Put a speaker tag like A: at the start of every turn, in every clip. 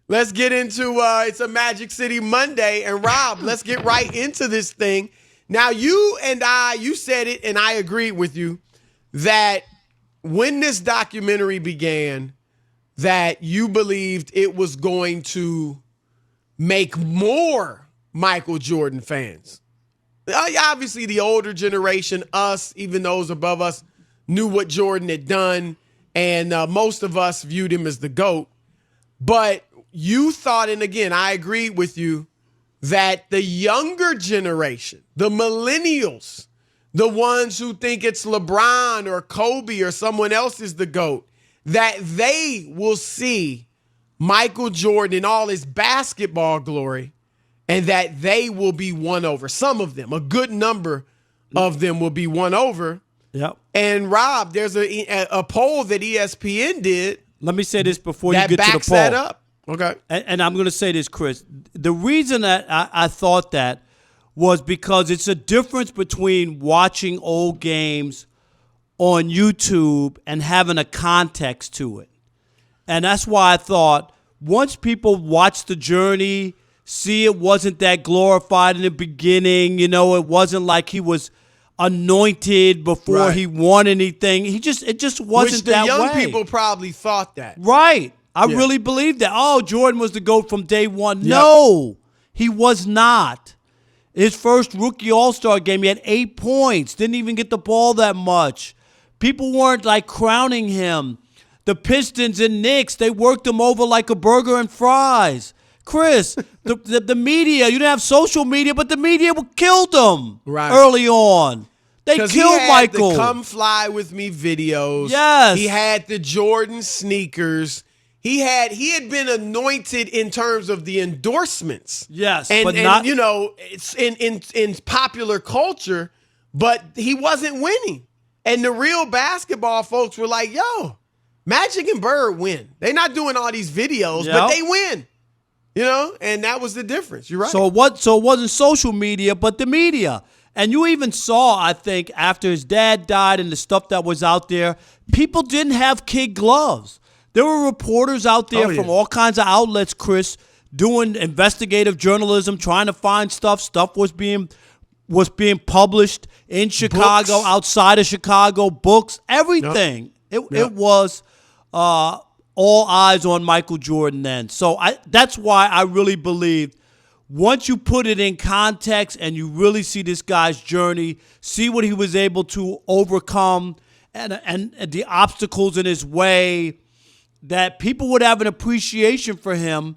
A: let's get into it's a Magic City Monday. And Rob, let's get right into this thing. Now, you said it, and I agreed with you, that when this documentary began, that you believed it was going to make more Michael Jordan fans. Obviously, the older generation, us, even those above us, knew what Jordan had done, and most of us viewed him as the GOAT. But you thought, and again, I agreed with you, that the younger generation, the millennials, the ones who think it's LeBron or Kobe or someone else is the GOAT, that they will see Michael Jordan in all his basketball glory, and that they will be won over. Some of them, a good number of them will be won over.
B: Yep.
A: And Rob, there's a poll that ESPN did.
B: Let me say this before you get to the poll.
A: That backs that up. Okay.
B: And I'm going to say this, Chris. The reason that I thought that was because it's a difference between watching old games on YouTube and having a context to it. And that's why I thought once people watch the journey, see it wasn't that glorified in the beginning, it wasn't like he was anointed before he won anything. It just wasn't that way.
A: Which the young people probably thought that.
B: Right. I really believe that. Oh, Jordan was the GOAT from day one. Yep. No, he was not. His first rookie All-Star game, he had 8 points. Didn't even get the ball that much. People weren't crowning him. The Pistons and Knicks, they worked him over like a burger and fries. Chris, the media, you didn't have social media, but the media killed him early on. They killed Michael.
A: He had the Come Fly With Me videos.
B: Yes.
A: He had the Jordan sneakers. He had been anointed in terms of the endorsements.
B: Yes,
A: and
B: not
A: it's in popular culture, but he wasn't winning. And the real basketball folks were like, yo, Magic and Bird win. They're not doing all these videos, but they win. And that was the difference. You're right.
B: So it wasn't social media, but the media. And you even saw, I think, after his dad died and the stuff that was out there, people didn't have kid gloves. There were reporters out there from all kinds of outlets, Chris, doing investigative journalism, trying to find stuff. Stuff was being published in Chicago, outside of Chicago, books, everything. It was all eyes on Michael Jordan then. So that's why I really believe once you put it in context and you really see this guy's journey, see what he was able to overcome and the obstacles in his way, that people would have an appreciation for him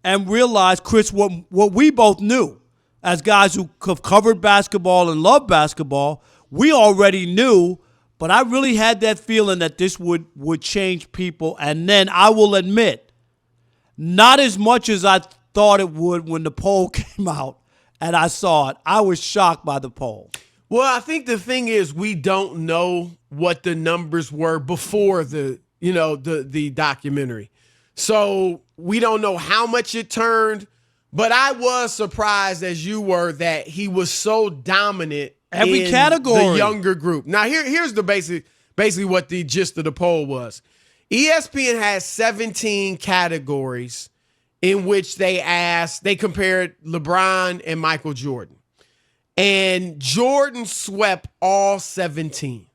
B: and realize, Chris, what we both knew as guys who have covered basketball and love basketball, we already knew, but I really had that feeling that this would change people. And then I will admit, not as much as I thought it would when the poll came out and I saw it. I was shocked by the poll.
A: Well, I think the thing is we don't know what the numbers were before the documentary. So we don't know how much it turned, but I was surprised as you were that he was so dominant
B: every
A: in
B: category.
A: The younger group. Now here's the basically what the gist of the poll was. ESPN has 17 categories in which they compared LeBron and Michael Jordan. And Jordan swept all 17.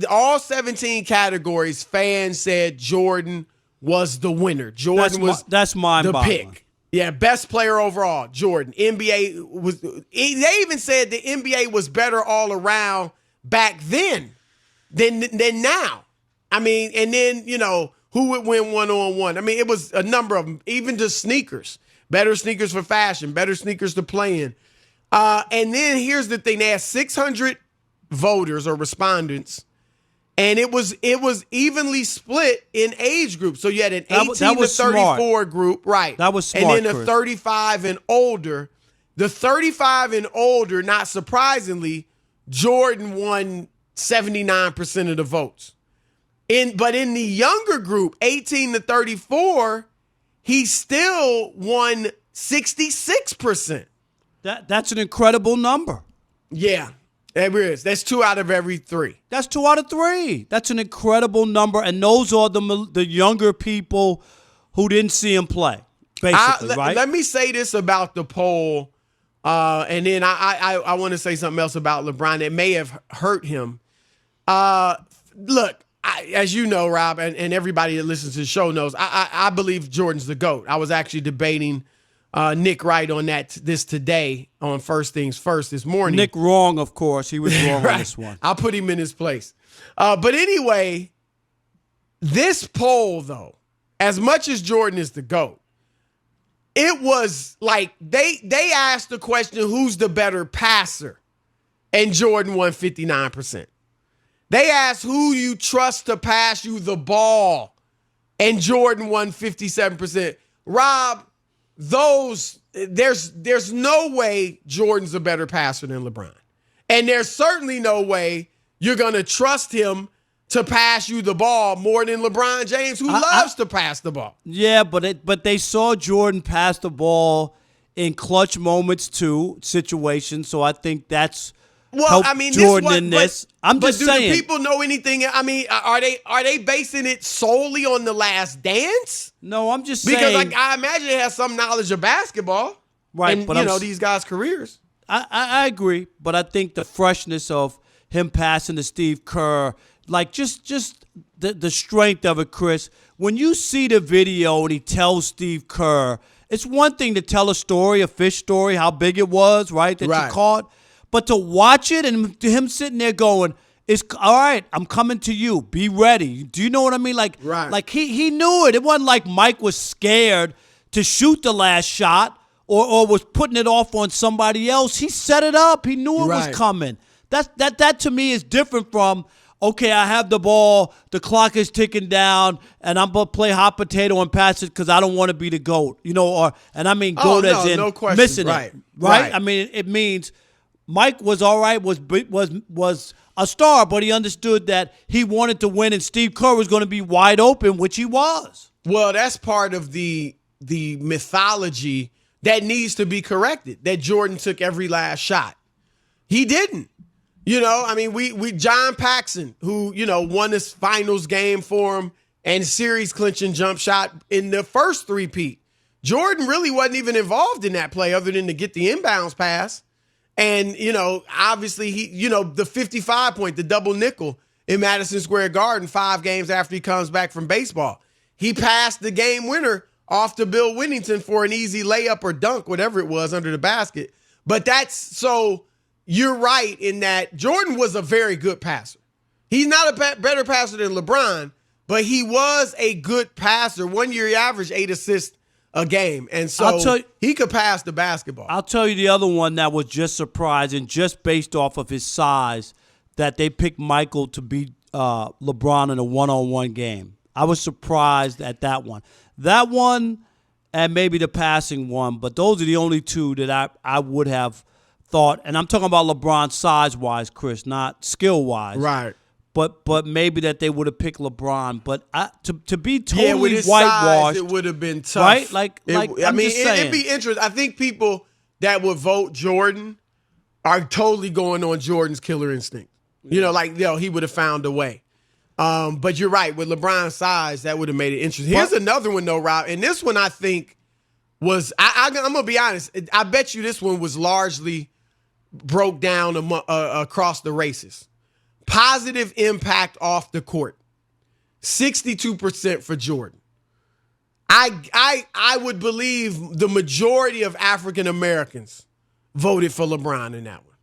A: All 17 categories, fans said Jordan was the winner. That's
B: mind-boggling.
A: Pick. Yeah, best player overall, Jordan. NBA was. They even said the NBA was better all around back then than now. I mean, and then who would win one-on-one? I mean, it was a number of them. Even just sneakers, better sneakers for fashion, better sneakers to play in. And then here's the thing: they had 600 voters or respondents, and it was evenly split in age groups. So you had an 18 to 34 group, right?
B: That was smart,
A: and then a 35 and older. The 35 and older, not surprisingly, Jordan won 79% of the votes. But in the younger group, 18 to 34, he still won 66%.
B: That's an incredible number.
A: Yeah. It is. That's 2 out of every 3.
B: That's 2 out of 3. That's an incredible number. And those are the younger people who didn't see him play, basically, right?
A: Let me say this about the poll, and then I want to say something else about LeBron that may have hurt him. Look, as you know, Rob, and everybody that listens to the show knows, I believe Jordan's the GOAT. I was actually debating Nick Wright on this today on First Things First this morning.
B: Nick wrong, of course. He was wrong
A: right.
B: on this one.
A: I'll put him in his place. But anyway, this poll, though, as much as Jordan is the GOAT, it was like they asked the question, who's the better passer? And Jordan won 59%. They asked who you trust to pass you the ball, and Jordan won 57%. Rob, there's no way Jordan's a better passer than LeBron. And there's certainly no way you're going to trust him to pass you the ball more than LeBron James, who loves to pass the ball.
B: Yeah, but they saw Jordan pass the ball in clutch moments too, situations. So I think that's Jordan in this. I'm just saying.
A: Do people know anything? I mean, are they basing it solely on The Last Dance?
B: No, I'm just saying.
A: Because I imagine it has some knowledge of basketball.
B: Right,
A: and,
B: but
A: these guys' careers.
B: I agree, but I think the freshness of him passing to Steve Kerr, like just the strength of it, Chris. When you see the video and he tells Steve Kerr, it's one thing to tell a story, a fish story, how big it was, right, that you caught. But to watch it and him sitting there going, "It's all right, I'm coming to you. Be ready." Do you know what I mean? Like he knew it. It wasn't like Mike was scared to shoot the last shot or was putting it off on somebody else. He set it up. He knew it was coming. That to me is different from, okay, I have the ball, the clock is ticking down, and I'm going to play hot potato and pass it because I don't want to be the GOAT. GOAT as in
A: no question.
B: Missing it. Right? I mean, it means Mike was all right, was a star, but he understood that he wanted to win, and Steve Kerr was going to be wide open, which he was.
A: Well, that's part of the mythology that needs to be corrected, that Jordan took every last shot. He didn't. We John Paxson, who, won this finals game for him and series clinching jump shot in the first three-peat. Jordan really wasn't even involved in that play other than to get the inbounds pass. And, obviously the 55 point, the double nickel in Madison Square Garden 5 games after he comes back from baseball. He passed the game winner off to Bill Winnington for an easy layup or dunk, whatever it was, under the basket. But you're right in that Jordan was a very good passer. He's not a better passer than LeBron, but he was a good passer. 1 year he averaged 8 assists a game. And so he could pass the basketball.
B: I'll tell you the other one that was just surprising, just based off of his size, that they picked Michael to beat LeBron in a one-on-one game. I was surprised at that one. That one and maybe the passing one, but those are the only two that I would have thought. And I'm talking about LeBron size-wise, Chris, not skill-wise.
A: Right.
B: But maybe that they would have picked LeBron. But to be totally
A: with his
B: whitewashed,
A: size, it would have been tough.
B: Right?
A: It'd be interesting. I think people that would vote Jordan are totally going on Jordan's killer instinct. He would have found a way. But you're right. With LeBron's size, that would have made it interesting. Here's another one, though, Rob. And this one, I think, was I'm going to be honest. I bet you this one was largely broke down across the races. Positive impact off the court. 62% for Jordan. I would believe the majority of African Americans voted for LeBron in that one.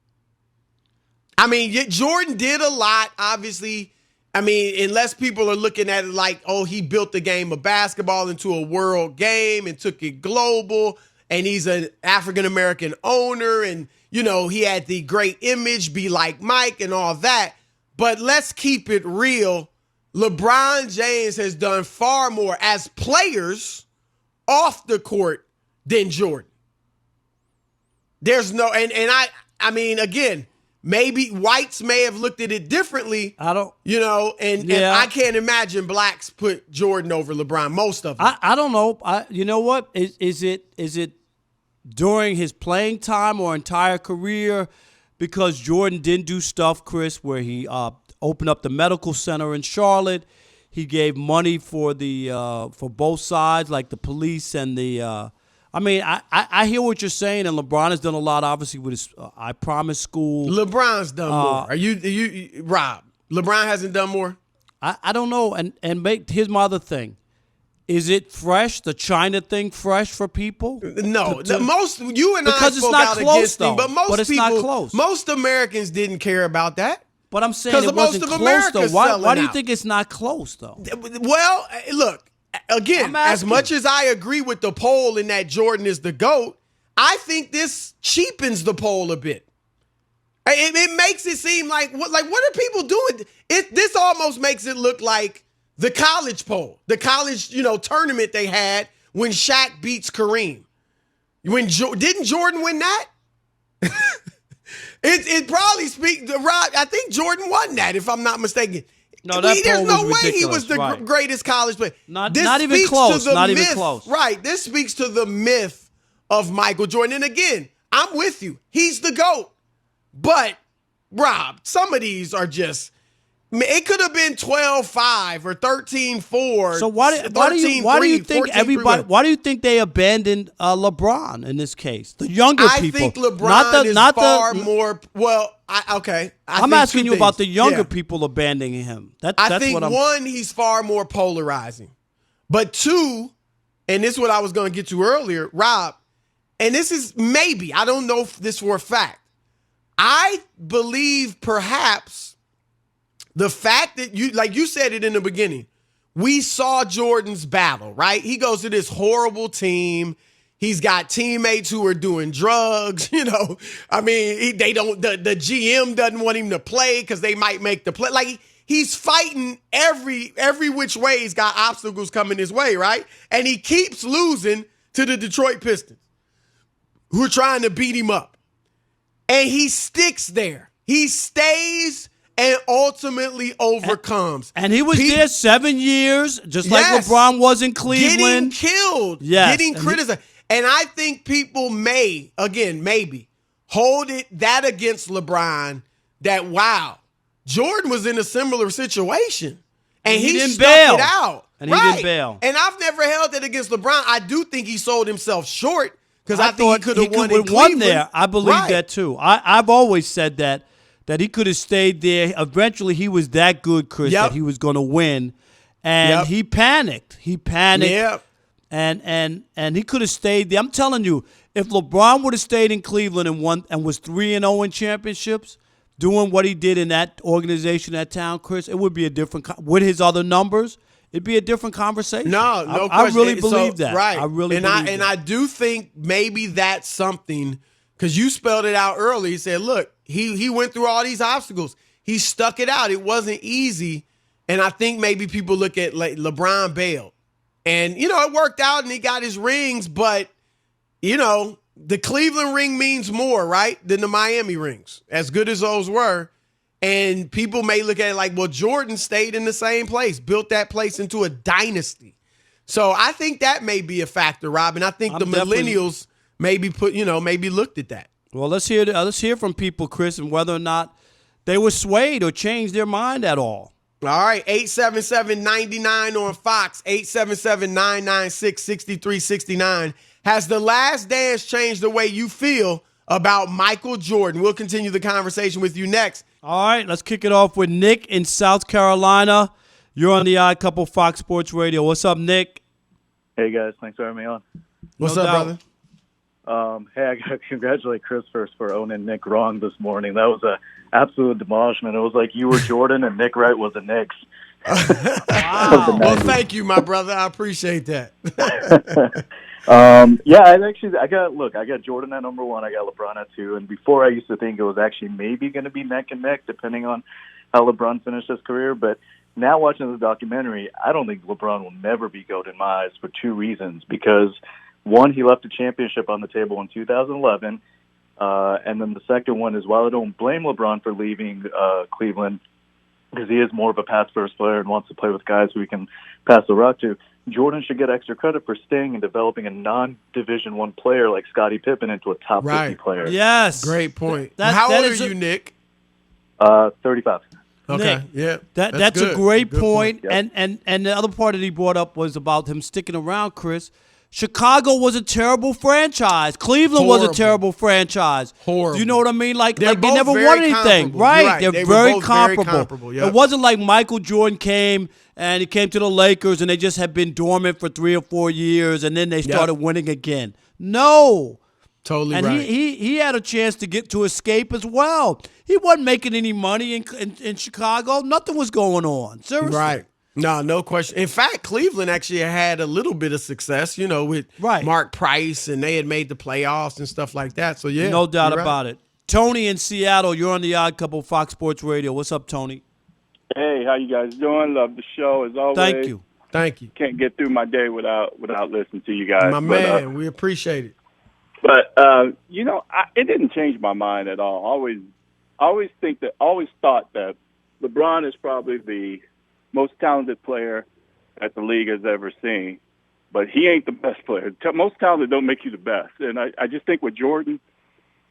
A: I mean, Jordan did a lot, obviously. I mean, unless people are looking at it like, oh, he built the game of basketball into a world game and took it global, and he's an African-American owner, and, he had the great image, be like Mike and all that. But let's keep it real. LeBron James has done far more as players off the court than Jordan. There's no, and I mean, again, maybe whites may have looked at it differently. And I can't imagine blacks put Jordan over LeBron, most of them.
B: I don't know. You know what? Is it during his playing time or entire career? Because Jordan didn't do stuff, Chris, where he opened up the medical center in Charlotte. He gave money for the for both sides, like the police and the. I hear what you're saying, and LeBron has done a lot, obviously, with his I Promise school.
A: LeBron's done more. Are you Rob? LeBron hasn't done more?
B: I don't know. And here's my other thing. Is it fresh? The China thing fresh for people?
A: No. Most you and I
B: because
A: spoke
B: it's not
A: out
B: close,
A: against
B: though.
A: him, but most
B: it's
A: people,
B: not close.
A: Most Americans didn't care about that.
B: But I'm saying it wasn't close, though. Why do you think it's not close, though?
A: Well, look, again, as much as I agree with the poll in that Jordan is the GOAT, I think this cheapens the poll a bit. It makes it seem like what are people doing? This almost makes it look like the college poll, the college tournament they had when Shaq beats Kareem. Didn't Jordan win that? It probably speaks. I think Jordan won that, if I'm not mistaken.
B: No, that
A: there's no
B: was
A: way
B: ridiculous.
A: he was the greatest college player.
B: Not even close. Not even close.
A: Right. This speaks to the myth of Michael Jordan. And again, I'm with you. He's the GOAT. But, Rob, some of these are just, it could have been 12-5 or 13-4.
B: So why do you think everybody? Why do you think they abandoned LeBron in this case? The younger people.
A: I think LeBron is far more. Well, okay.
B: I'm asking you about the younger people abandoning him.
A: I think one, he's far more polarizing, but two, and this is what I was going to get to earlier, Rob. And this is maybe, I don't know if this for a fact. I believe perhaps the fact that you said it in the beginning, we saw Jordan's battle, right? He goes to this horrible team. He's got teammates who are doing drugs, I mean, they don't. The GM doesn't want him to play because they might make the play. Like he's fighting every which way. He's got obstacles coming his way, right? And he keeps losing to the Detroit Pistons, who are trying to beat him up. And he sticks there. He stays and ultimately overcomes.
B: And he was there 7 years, just like LeBron was in Cleveland.
A: Getting killed, getting criticized. And I think people may, again, maybe, hold that against LeBron that, wow, Jordan was in a similar situation. And he
B: didn't
A: stuck
B: bail.
A: It out.
B: And he didn't bail.
A: And I've never held that against LeBron. I do think he sold himself short because I think he could have won in Cleveland.
B: Won there. I believe that too. I've always said that he could have stayed there. Eventually, he was that good, Chris, that he was going to win. And he panicked.
A: Yep.
B: And he could have stayed there. I'm telling you, if LeBron would have stayed in Cleveland and won and was 3-0 in championships, doing what he did in that organization, that town, Chris, it would be a different with his other numbers. It'd be a different conversation.
A: No question.
B: I really believe that.
A: Right.
B: I really believe that.
A: And I do think maybe that's something, because you spelled it out early. You said, look, he went through all these obstacles. He stuck it out. It wasn't easy. And I think maybe people look at like LeBron bailed. And, it worked out and he got his rings. But, the Cleveland ring means more, right, than the Miami rings, as good as those were. And people may look at it like, well, Jordan stayed in the same place, built that place into a dynasty. So I think that may be a factor, Rob. And I think the millennials maybe maybe looked at that.
B: Well, let's hear from people, Chris, and whether or not they were swayed or changed their mind at all.
A: All right, 877-99 on Fox, 877-996-6369. Has The Last Dance changed the way you feel about Michael Jordan? We'll continue the conversation with you next.
B: All right, let's kick it off with Nick in South Carolina. You're on the Odd Couple Fox Sports Radio. What's up, Nick?
C: Hey, guys. Thanks for having me on.
A: What's up, brother?
C: Hey, I got to congratulate Chris first for owning Nick wrong this morning. That was an absolute demolishment. It was like you were Jordan and Nick Wright was the Knicks.
A: Wow. Well, thank you, my brother. I appreciate that.
C: I got Jordan at number one. I got LeBron at two. And before I used to think it was actually maybe going to be neck and neck, depending on how LeBron finished his career. But now watching the documentary, I don't think LeBron will never be GOAT in my eyes for two reasons. Because one, he left a championship on the table in 2011. And then the second one is, while I don't blame LeBron for leaving Cleveland, because he is more of a pass-first player and wants to play with guys who he can pass the rock to, Jordan should get extra credit for staying and developing a non-Division I player like Scottie Pippen into a top 50 player.
B: Yes.
A: Great point. How old are you, Nick?
C: 35.
A: Okay,
B: Nick,
A: yeah.
B: That's
A: good.
B: a great
A: Good
B: point.
C: Yep.
B: And the other part that he brought up was about him sticking around, Chris. Chicago was a terrible franchise. Cleveland was a
A: Horrible.
B: terrible franchise.
A: Horrible.
B: Do you know what I mean? Like
A: They're
B: they
A: both
B: never
A: very
B: won anything.
A: comparable. You're right.
B: They're
A: They were
B: very
A: both very
B: comparable.
A: comparable, yep.
B: It wasn't like Michael Jordan came and he came to the Lakers and they just had been dormant for 3 or 4 years and then they started winning again. No.
A: Totally
B: And
A: right.
B: he had a chance to escape as well. He wasn't making any money in Chicago. Nothing was going on. Seriously.
A: Right. No question. In fact, Cleveland actually had a little bit of success, with Mark Price, and they had made the playoffs and stuff like that. So, yeah.
B: No doubt
A: you're right.
B: about it. Tony in Seattle, you're on the Odd Couple, Fox Sports Radio. What's up, Tony?
D: Hey, how you guys doing? Love the show as always.
B: Thank you.
A: Thank you.
D: Can't get through my day without listening to you guys.
A: My man, we appreciate it.
D: But it didn't change my mind at all. Always thought that LeBron is probably the most talented player that the league has ever seen, but he ain't the best player. Most talented don't make you the best, and I just think with Jordan,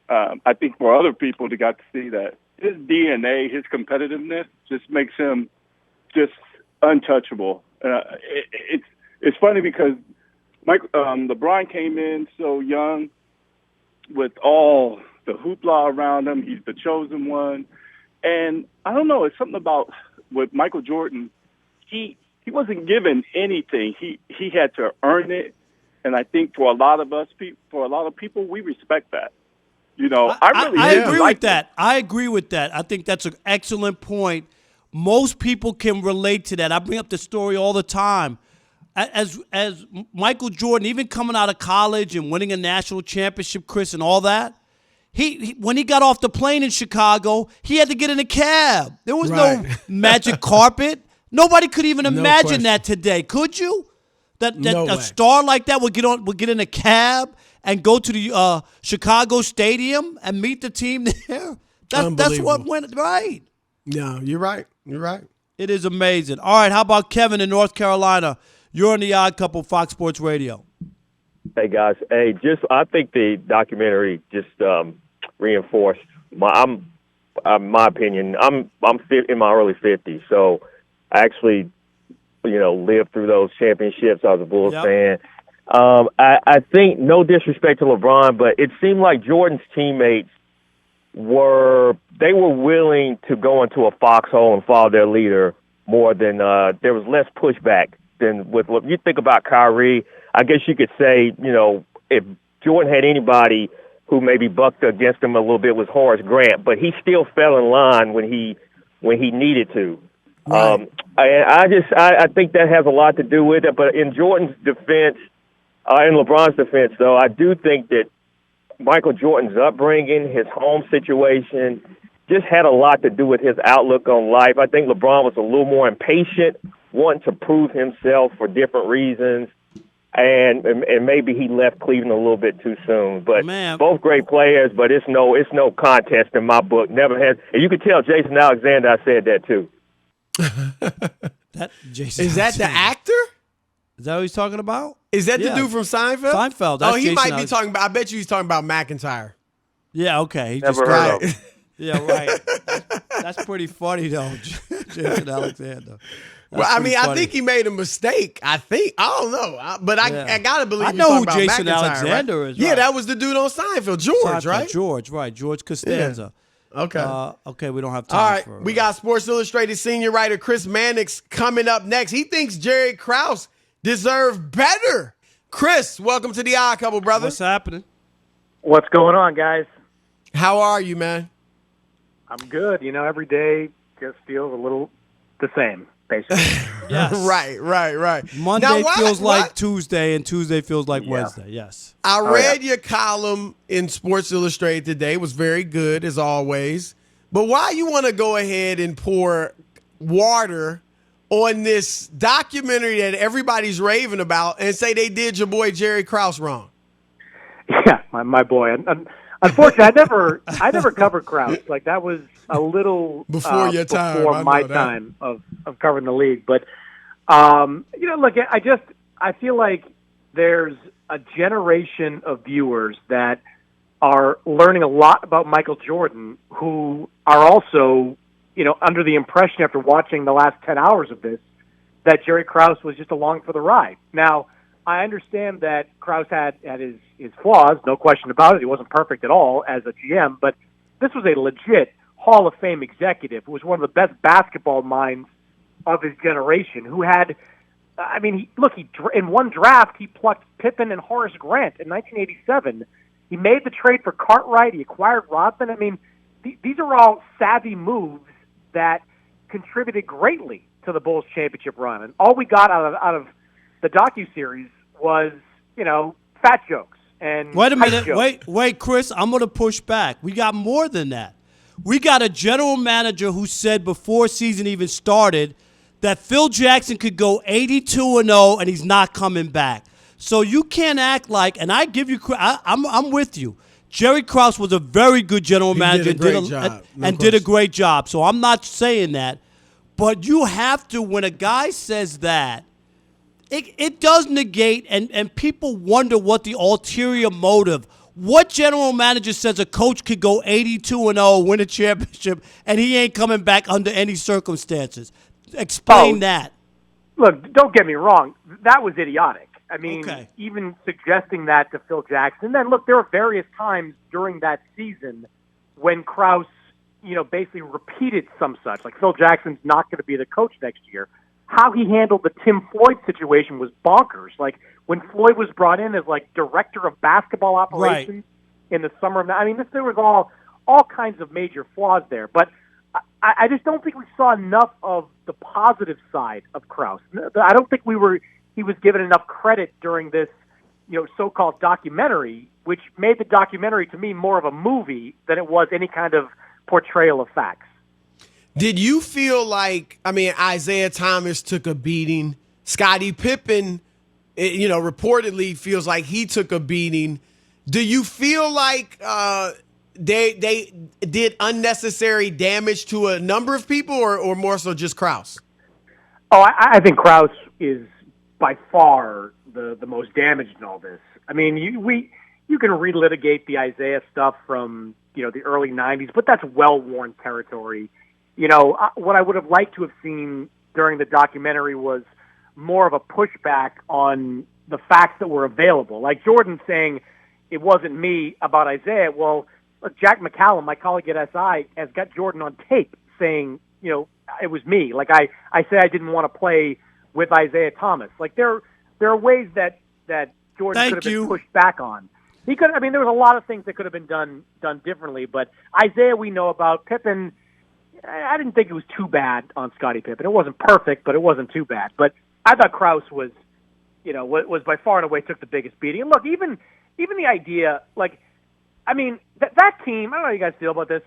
D: I think for other people that got to see that his DNA, his competitiveness, just makes him just untouchable. It's funny because LeBron came in so young with all the hoopla around him. He's the chosen one. And I don't know, it's something about with Michael Jordan, he wasn't given anything. He had to earn it. And I think for a lot of people, we respect that. I
B: agree with that. I agree with that. I think that's an excellent point. Most people can relate to that. I bring up the story all the time. As Michael Jordan, even coming out of college and winning a national championship, Chris, and all that, when he got off the plane in Chicago, he had to get in a cab. There was no magic carpet. Nobody could even imagine that today. Could you? That a star like that would get in a cab and go to the Chicago Stadium and meet the team there. That's what went right.
A: No, you're right. You're right.
B: It is amazing. All right, how about Kevin in North Carolina? You're on the Odd Couple, Fox Sports Radio.
E: Hey guys, I think the documentary just reinforced my opinion. I'm in my early 50s, so I actually lived through those championships. I was a Bulls fan. I think, no disrespect to LeBron, but it seemed like Jordan's teammates were willing to go into a foxhole and follow their leader more than there was less pushback than with what you think about Kyrie. I guess you could say, if Jordan had anybody who maybe bucked against him a little bit was Horace Grant, but he still fell in line when he needed to. Right. I think that has a lot to do with it. But in Jordan's defense, in LeBron's defense, though, I do think that Michael Jordan's upbringing, his home situation, just had a lot to do with his outlook on life. I think LeBron was a little more impatient, wanting to prove himself for different reasons, and maybe he left Cleveland a little bit too soon. But both great players, but it's no contest in my book. Never has. And you can tell Jason Alexander, I said that too.
A: Is that the actor?
B: Is that what he's talking about?
A: Is that the dude from Seinfeld?
B: Seinfeld.
A: That's he might be talking about. I bet you he's talking about McIntyre.
B: Yeah. Okay. He
E: Never heard of him.
B: Yeah. Right. That's pretty funny though, Jason Alexander.
A: Well, I mean, I think he made a mistake. I don't know, but I gotta believe.
B: I know who
A: Jason
B: McIntyre, Alexander is.
A: Yeah, that was the dude on Seinfeld, George, right?
B: George Costanza.
A: Yeah. Okay.
B: Okay, we don't have time.
A: All right, we got Sports Illustrated senior writer Chris Mannix coming up next. He thinks Jerry Krause deserved better. Chris, welcome to the Odd Couple, brother.
B: What's happening?
F: What's going on, guys?
A: How are you, man?
F: I'm good. Every day just feels a little the same, basically.
B: Yes.
A: Right.
B: Monday feels like Tuesday, and Tuesday feels like Wednesday. Yes.
A: I read your column in Sports Illustrated today. It was very good, as always. But why you want to go ahead and pour water on this documentary that everybody's raving about and say they did your boy Jerry Krause wrong?
F: Yeah, my boy. Unfortunately, I never covered Krause. Like, that was a little
A: before your time,
F: before my time of covering the league. But look, I feel like there's a generation of viewers that are learning a lot about Michael Jordan who are also under the impression after watching the last 10 hours of this that Jerry Krause was just along for the ride. Now, I understand that Krause had his flaws, no question about it. He wasn't perfect at all as a GM, but this was a legit Hall of Fame executive who was one of the best basketball minds of his generation, who had, in one draft, he plucked Pippen and Horace Grant in 1987. He made the trade for Cartwright. He acquired Rodman. I mean, these are all savvy moves that contributed greatly to the Bulls championship run. And all we got out of the docuseries was, fat jokes. And
B: wait a minute.
F: jokes.
B: Wait, Chris, I'm going to push back. We got more than that. We got a general manager who said before season even started that Phil Jackson could go 82-0 and he's not coming back. So you can't act like, and I give you, I'm with you. Jerry Krause was a very good general manager and did a great job. So I'm not saying that. But you have to, when a guy says that, it does negate, and people wonder what the ulterior motive. What general manager says a coach could go 82-0, win a championship, and he ain't coming back under any circumstances? Explain that.
F: Look, don't get me wrong. That was idiotic. I mean,
B: Okay.
F: Even suggesting that to Phil Jackson. Then, look, there were various times during that season when Krause, basically repeated some such. Like, Phil Jackson's not going to be the coach next year. How he handled the Tim Floyd situation was bonkers. Like, when Floyd was brought in as, director of basketball operations in the summer of... there was all kinds of major flaws there. But I just don't think we saw enough of the positive side of Krause. I don't think he was given enough credit during this, so-called documentary, which made the documentary to me more of a movie than it was any kind of portrayal of facts.
A: Did you feel like, Isaiah Thomas took a beating. Scottie Pippen, reportedly feels like he took a beating. Do you feel like they did unnecessary damage to a number of people or more so just Krause?
F: Oh, I think Krause is by far the most damaged in all this. I mean, you can relitigate the Isaiah stuff from, the early 90s, but that's well-worn territory. What I would have liked to have seen during the documentary was more of a pushback on the facts that were available. Like Jordan saying, it wasn't me about Isaiah. Well, look, Jack McCallum, my colleague at SI, has got Jordan on tape saying, it was me. Like I said I didn't want to play with Isaiah Thomas. Like there are ways that Jordan could have been pushed back on. He could. There was a lot of things that could have been done differently. But Isaiah, we know about. Pippen, I didn't think it was too bad on Scottie Pippen. It wasn't perfect, but it wasn't too bad. But I thought Krause was by far and away took the biggest beating. And look, even the idea, that team. I don't know how you guys feel about this,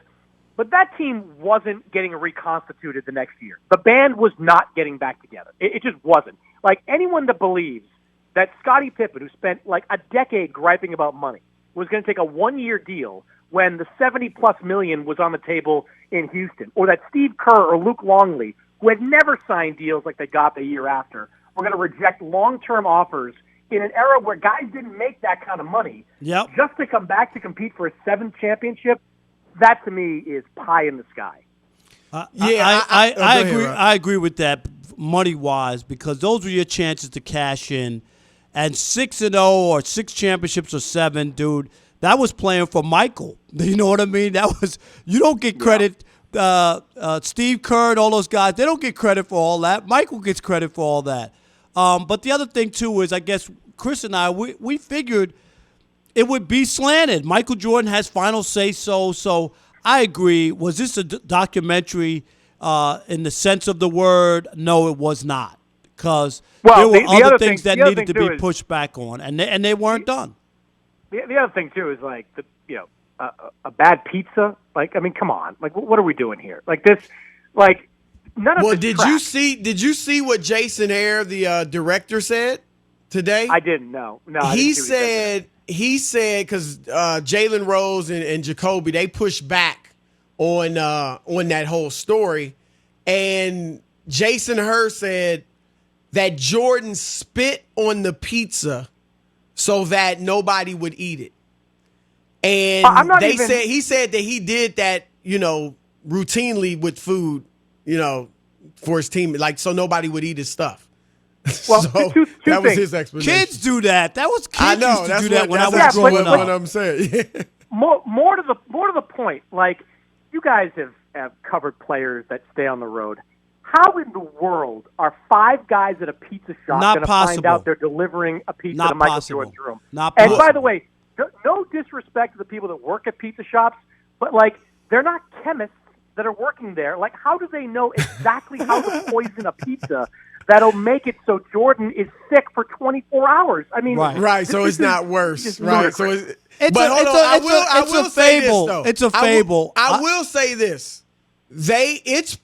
F: but that team wasn't getting reconstituted the next year. The band was not getting back together. It just wasn't. Like anyone that believes that Scottie Pippen, who spent a decade griping about money, was going to take a one-year deal when the $70+ million was on the table in Houston, or that Steve Kerr or Luke Longley, who had never signed deals like they got the year after, were going to reject long-term offers in an era where guys didn't make that kind of money just to come back to compete for a seventh championship, that to me is pie in the sky.
B: I agree. I agree with that money-wise because those were your chances to cash in. And 6-0 or 6 championships or 7, dude, that was playing for Michael. You know what I mean? That was you don't get credit. Steve Kerr and all those guys, they don't get credit for all that. Michael gets credit for all that. But the other thing too is, I guess Chris and I we figured it would be slanted. Michael Jordan has final say so. So I agree. Was this a documentary in the sense of the word? No, it was not. Because there were other things that needed to be pushed back on, and they weren't done.
F: The other thing too is a bad pizza. Come on. What are we doing here? None of.
A: Well,
F: this tracks.
A: Did you see what Jason Hare, the director, said today?
F: I didn't know. No,
A: he said because Jalen Rose and Jacoby, they pushed back on that whole story, and Jason Hare said that Jordan spit on the pizza so that nobody would eat it. And he said that he did that, routinely with food, for his team, like so nobody would eat his stuff.
F: Well,
A: So
F: two
A: that was
F: things.
A: his explanation.
B: Kids do that. That was kids
A: I know.
B: used to do that when I was
A: that's
B: growing
A: what
B: up.
A: I'm saying.
F: More to the point. Like, you guys have covered players that stay on the road. How in the world are 5 guys at a pizza shop
B: Not
F: going to find
B: possible.
F: out they're delivering a pizza
B: Not
F: to Michael
B: possible.
F: Jordan's room?
B: Not
F: And by
B: possible.
F: the way, no disrespect to the people that work at pizza shops, but like, they're not chemists that are working there. Like, how do they know exactly how to poison a pizza that'll make it so Jordan is sick for 24 hours? I mean,
A: Right, so it's not worse.
F: just
A: Right, so
F: ludicrous.
A: I will
B: a
A: say
B: fable.
A: this, though.
B: It's a fable.
A: I will say this.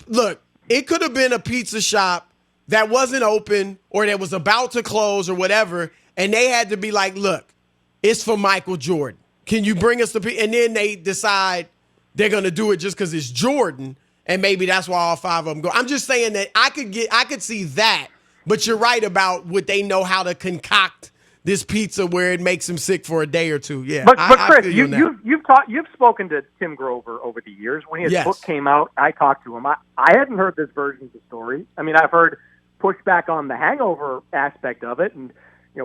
A: Look, it could have been a pizza shop that wasn't open or that was about to close or whatever, and they had to be like, look, it's for Michael Jordan. Can you bring us the pizza? And then they decide they're going to do it just because it's Jordan, and maybe that's why all 5 of them go. I'm just saying that I could see that, but you're right about would they know how to concoct this pizza where it makes him sick for a day or two. Yeah,
F: But
A: I
F: Chris,
A: feel you on that.
F: you've spoken to Tim Grover over the years. When his
A: Yes.
F: book came out, I talked to him. I hadn't heard this version of the story. I mean, I've heard pushback on the hangover aspect of it, and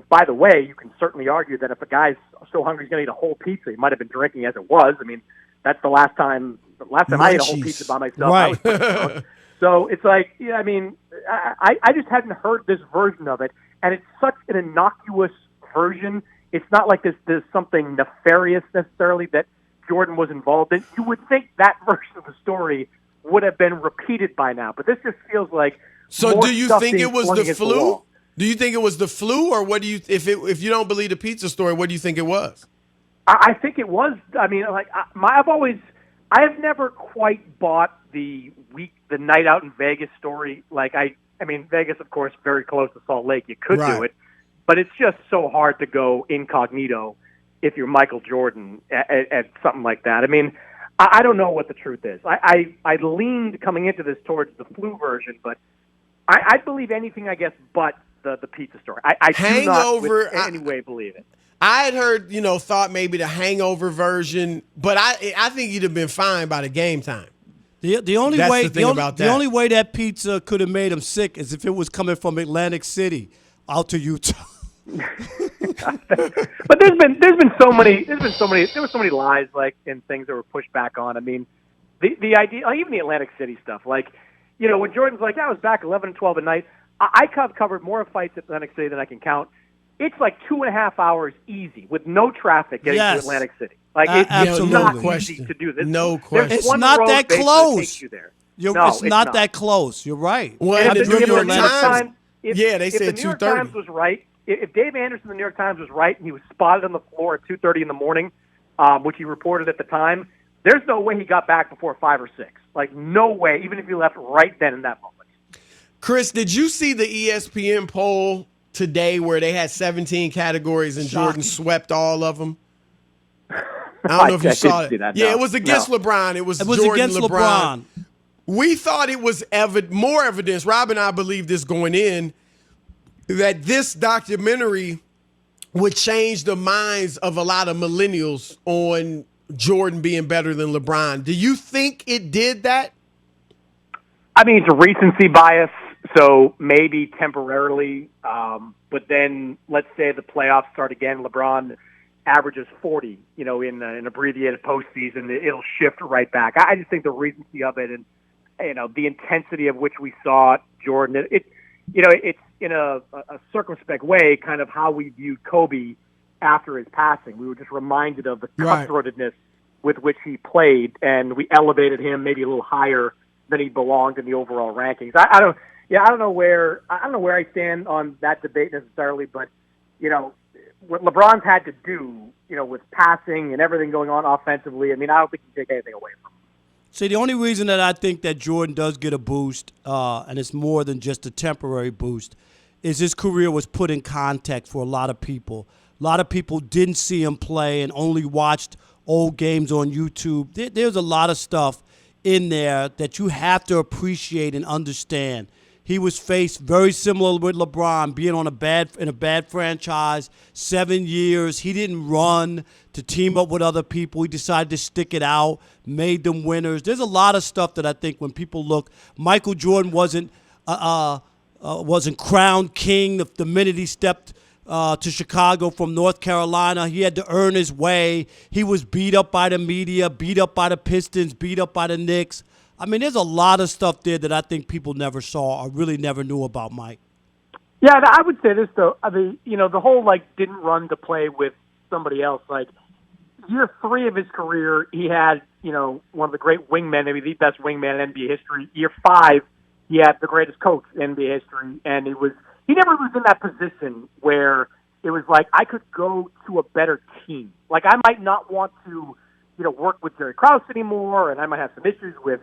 F: by the way, you can certainly argue that if a guy's so hungry he's going to eat a whole pizza, he might have been drinking as it was. I mean, that's the last time I ate a whole
A: Munchies.
F: pizza by myself.
B: Right.
F: I was pretty drunk. So it's like, I mean, I just hadn't heard this version of it, and it's such an innocuous version. It's not like there's something nefarious necessarily that Jordan was involved in. You would think that version of the story would have been repeated by now, but this just feels like.
A: So
F: more
A: do you
F: stuff
A: think
F: being
A: it was
F: flung
A: the
F: against
A: flu?
F: wall.
A: Do you think it was the flu, or what do you if you don't believe the pizza story, what do you think it was?
F: I think it was. I mean, like I have never quite bought the night out in Vegas story. Like I mean, Vegas, of course, very close to Salt Lake. You could
A: Right.
F: do it, but it's just so hard to go incognito if you're Michael Jordan at something like that. I mean, I don't know what the truth is. I leaned coming into this towards the flu version, but I believe anything, I guess, but the pizza story. I do not
A: Hangover,
F: in any way believe it.
A: I had heard, thought maybe the hangover version, but I think he'd have been fine by the game time.
B: The only
A: That's
B: way
A: the thing about
B: the
A: that.
B: only way that pizza could have made him sick is if it was coming from Atlantic City out to Utah.
F: But there were so many lies and things that were pushed back on. I mean, the idea, even the Atlantic City stuff, when Jordan's like, I was back 11 and 12 at night. I covered more fights at Atlantic City than I can count. It's like 2.5 hours easy with no traffic getting to Atlantic City. It's
B: absolutely.
F: not
A: No
F: easy
A: question.
F: to do this.
A: No
F: There's
A: question.
B: It's
F: one
B: not
F: road
B: that
F: basically
B: close.
F: takes you there.
B: It's not that close. You're right.
A: Well,
F: And
A: and
F: if
A: the
F: the
A: New
F: New
A: York
F: York
A: Times,
F: Times, if
A: they
F: the
A: said
F: New York
A: 2:30.
F: Times was right, if Dave Anderson of the New York Times was right, and he was spotted on the floor at 2:30 in the morning, which he reported at the time, there's no way he got back before 5 or 6. Like, no way, even if he left right then in that moment.
A: Chris, did you see the ESPN poll today where they had 17 categories and Jordan swept all of them? I don't know if you saw
F: didn't
A: it.
F: see that,
A: Yeah,
F: no.
A: it was against
F: No.
A: LeBron. It was Jordan,
B: against LeBron.
A: We thought it was more evidence. Rob and I believed this going in, that this documentary would change the minds of a lot of millennials on Jordan being better than LeBron. Do you think it did that?
F: I mean, it's a recency bias, so maybe temporarily. But then, let's say the playoffs start again. LeBron averages 40, in an abbreviated postseason. It'll shift right back. I just think the recency of it and, the intensity of which we saw Jordan, it's in a circumspect way kind of how we viewed Kobe after his passing. We were just reminded of the
A: Right.
F: cutthroatedness with which he played, and we elevated him maybe a little higher than he belonged in the overall rankings. I don't know where I stand on that debate necessarily, but what LeBron's had to do, with passing and everything going on offensively, I mean, I don't think you can take anything away from him.
B: See, the only reason that I think that Jordan does get a boost, and it's more than just a temporary boost, is his career was put in context for a lot of people. A lot of people didn't see him play and only watched old games on YouTube. There's a lot of stuff in there that you have to appreciate and understand. he was faced very similar with LeBron, being in a bad franchise, 7 years. He didn't run to team up with other people. He decided to stick it out, made them winners. There's a lot of stuff that I think when people look, Michael Jordan wasn't crowned king the minute he stepped to Chicago from North Carolina. He had to earn his way. He was beat up by the media, beat up by the Pistons, beat up by the Knicks. I mean, there's a lot of stuff there that I think people never saw or really never knew about Mike.
F: Yeah, and I would say this, though. I mean, the whole, didn't run to play with somebody else. Year 3 of his career, he had, one of the great wingmen, maybe the best wingman in NBA history. Year 5, he had the greatest coach in NBA history, and he never was in that position where it was I could go to a better team. I might not want to, work with Jerry Krause anymore, and I might have some issues with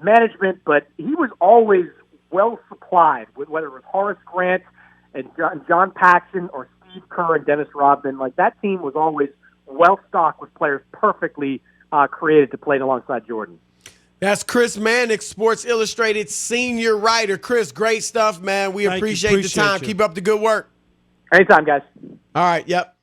F: management, but he was always well supplied with whether it was Horace Grant and John Paxson or Steve Kerr and Dennis Rodman. That team was always well stocked with players perfectly created to play alongside Jordan.
A: That's Chris Mannix, Sports Illustrated senior writer. Chris, great stuff, man. We appreciate the time.
B: You.
A: Keep up the good work.
F: Anytime, guys.
A: All right, yep.